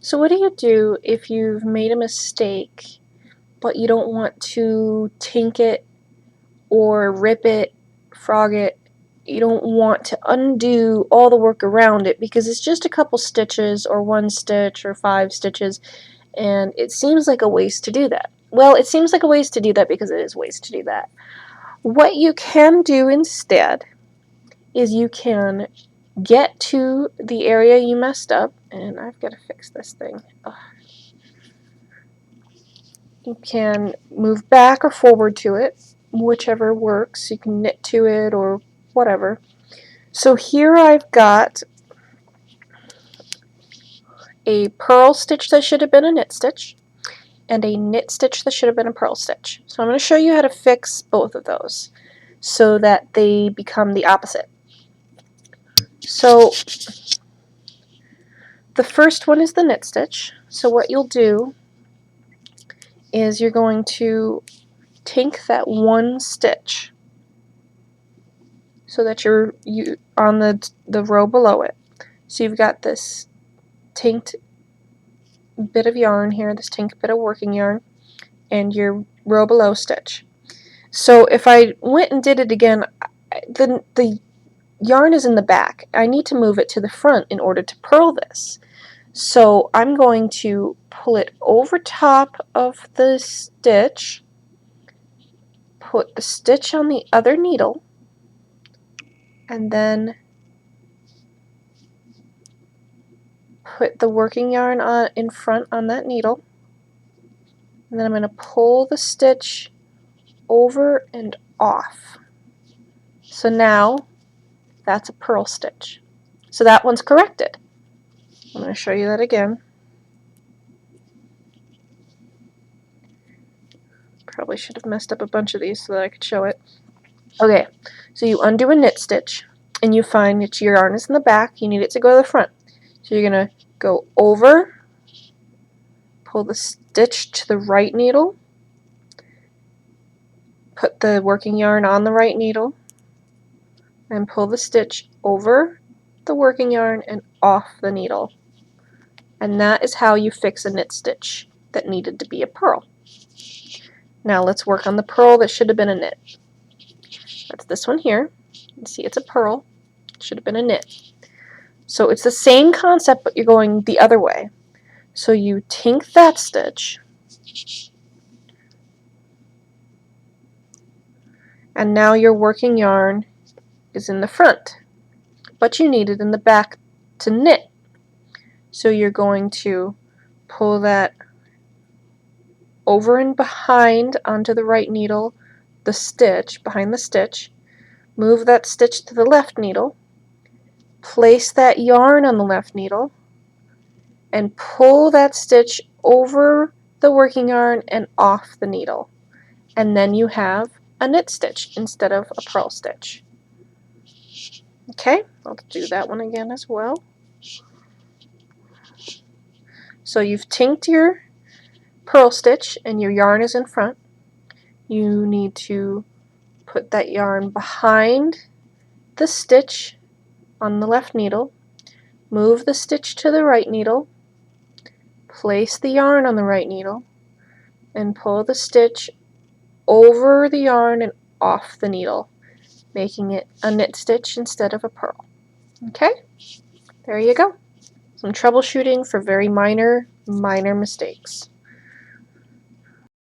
So what do you do if you've made a mistake but you don't want to tink it or rip it, frog it? You don't want to undo all the work around it because it's just a couple stitches or one stitch or 5 stitches, and it seems like a waste to do that. Well, it seems like a waste to do that because it is a waste to do that. What you can do instead is you can get to the area you messed up, and I've got to fix this thing. Ugh. You can move back or forward to it, whichever works. You can knit to it or whatever. So here I've got a purl stitch that should have been a knit stitch and a knit stitch that should have been a purl stitch. So I'm going to show you how to fix both of those so that they become the opposite. So the first one is the knit stitch. So what you'll do is you're going to tink that one stitch so that you're on the row below it. So you've got this tinked bit of yarn here, this tinked bit of working yarn, and your row below stitch. So if I went and did it again, the yarn is in the back. I need to move it to the front in order to purl this. So I'm going to pull it over top of the stitch, put the stitch on the other needle, and then put the working yarn on in front on that needle, and then I'm going to pull the stitch over and off. So now that's a purl stitch. So that one's corrected. I'm going to show you that again. Probably should have messed up a bunch of these so that I could show it. Okay, so you undo a knit stitch and you find that your yarn is in the back. You need it to go to the front. So you're going to go over, pull the stitch to the right needle, put the working yarn on the right needle, and pull the stitch over the working yarn and off the needle. And that is how you fix a knit stitch that needed to be a purl. Now let's work on the purl that should have been a knit. That's this one here. You see it's a purl. It should have been a knit. So it's the same concept, but you're going the other way. So you tink that stitch, and now your working yarn is in the front, but you need it in the back to knit. So you're going to pull that over and behind onto the right needle, the stitch, behind the stitch, move that stitch to the left needle, place that yarn on the left needle, and pull that stitch over the working yarn and off the needle. And then you have a knit stitch instead of a purl stitch. Okay, I'll do that one again as well. So you've tinked your purl stitch and your yarn is in front. You need to put that yarn behind the stitch on the left needle, move the stitch to the right needle, place the yarn on the right needle, and pull the stitch over the yarn and off the needle, making it a knit stitch instead of a purl. Okay, there you go. Some troubleshooting for very minor mistakes.